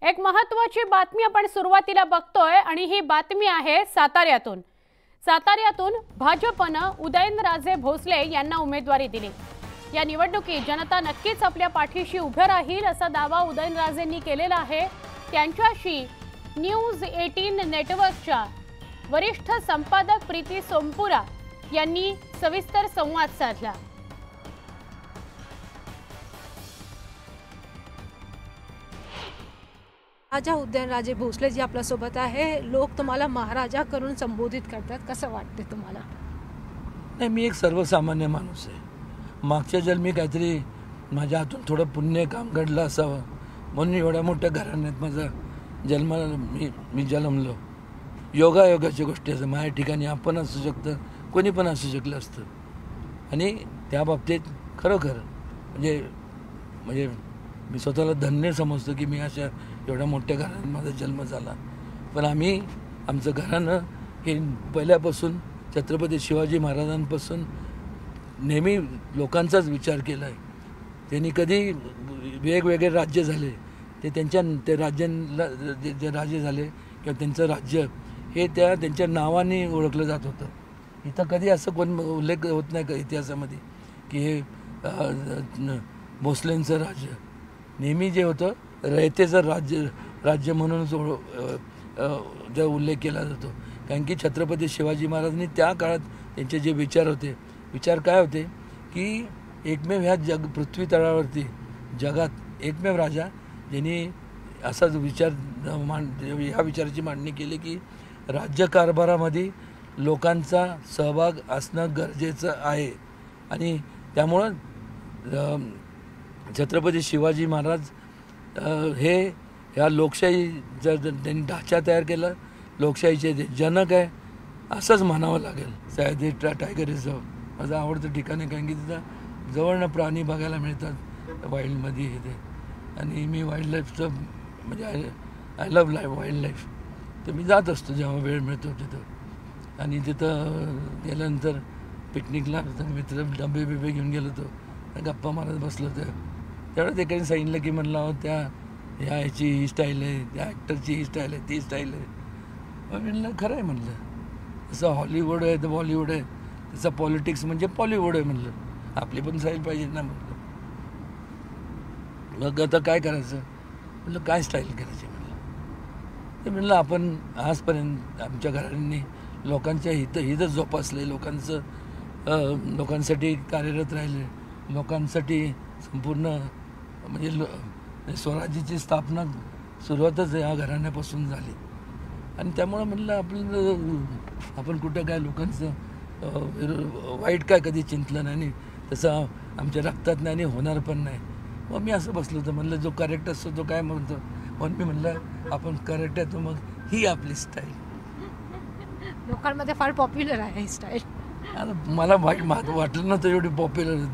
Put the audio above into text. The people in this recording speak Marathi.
एक महत्त्वाची बातमी आपण सुरुवातीला बघतोय आणि ही बातमी आहे साताऱ्यातून। भाजपने उदयनराजे भोसले यांना उमेदवारी दिली। या निवडणुकीत जनता नक्कीच आपल्या पाठीशी उभे राहील असा दावा उदयनराजेंनी केलेला आहे। त्यांच्याशी न्यूज 18 नेटवर्कच्या वरिष्ठ संपादक प्रीती सोमपुरा यांनी सविस्तर संवाद साधला। राजा उदयनराजे भोसले जी आपल्या सोबत आहे। लोक तुम्हाला महाराजा करून संबोधित करतात, कसं वाटते तुम्हाला? नाही, मी एक सर्वसामान्य माणूस आहे। मागच्या जन्मी काहीतरी माझ्या हातून थोडं पुण्य काम घडलं असावं म्हणून एवढ्या मोठ्या घराण्यात माझा जन्म मी जन्मलो। योगायोगाची गोष्टी असं माझ्या ठिकाणी आपण असू शकतं, कोणी पण असू शकलं असतं। आणि त्या बाबतीत खरोखर म्हणजे मी स्वतःला धन्य समजतो की मी अशा एवढ्या मोठ्या घराण्यात माझा जन्म झाला। पण आमचं घराणं हे पहिल्यापासून छत्रपती शिवाजी महाराजांपासून नेहमी लोकांचाच विचार केला आहे। त्यांनी कधी वेगवेगळे राज्य झाले ते राज्यांना जे राजे झाले किंवा त्यांचं राज्य हे त्यांच्या नावाने ओळखलं जात होतं। इथं कधी असं कोण उल्लेख होत नाही का इतिहासामध्ये की हे भोसलेंचं राज्य। नेहमी जे होतं रयतेचं राज्य म्हणूनच जो उल्लेख केला जातो। कारण की छत्रपती शिवाजी महाराजांनी त्या काळात त्यांचे जे विचार काय होते की एकमेव ह्या पृथ्वी तळावरती जगात एकमेव राजा ज्यांनी असाच ह्या विचाराची मांडणी केली की राज्यकारभारामध्ये लोकांचा सहभाग असणं गरजेचं आहे। आणि त्यामुळं छत्रपती शिवाजी महाराज ह्या लोकशाही त्यांनी ढाचा तयार केला, लोकशाहीचे जनक आहे असंच म्हणावं लागेल। सह्याद्री टायगर रिझर्व माझं आवडतं ठिकाण आहे, कारण की तिथं जवळनं प्राणी बघायला मिळतात वाईल्डमध्ये इथे। आणि मी वाईल्ड लाईफचं म्हणजे आय लव्ह वाईल्ड लाईफ, तर मी जात असतो जेव्हा वेळ मिळतो तिथं। आणि तिथं गेल्यानंतर पिकनिकला मित्र डबे बिबे घेऊन गेलो होतो, गप्पा मारत बसलो होतो। त्यावेळेस एकाने सांगितलं की म्हणलं ह्याची ही स्टाईल आहे, त्या ॲक्टरची ही स्टाईल आहे, ती स्टाईल आहे। मग म्हणलं खरं आहे म्हणलं, तसं हॉलिवूड आहे तर बॉलिवूड आहे, तसं पॉलिटिक्स म्हणजे पॉलिवूड आहे म्हणलं, आपली पण स्टाईल पाहिजे ना म्हणलं। मग आता काय करायचं म्हणलं, काय स्टाईल करायची म्हणलं। ते म्हणलं आपण आजपर्यंत आमच्या घरांनी लोकांच्या हितच जोपासले, लोकांसाठी कार्यरत राहिले, लोकांसाठी संपूर्ण म्हणजे स्वराज्याची स्थापना सुरुवातच या घराण्यापासून झाली। आणि त्यामुळं म्हणलं आपण कुठं काय लोकांचं वाईट काय कधी चिंतलं नाही, तसं आमच्या रक्तात नाही आणि होणार पण नाही। मग मी असं बसलो होतं, म्हणलं जो करेक्ट असतो तो काय म्हणतो, म्हणून मी म्हणलं आपण करेक्ट आहे, तो मग ही आपली स्टाईल लोकांमध्ये फार पॉप्युलर आहे ही स्टाईल। मला वाटलं नव्हतं एवढी पॉप्युलर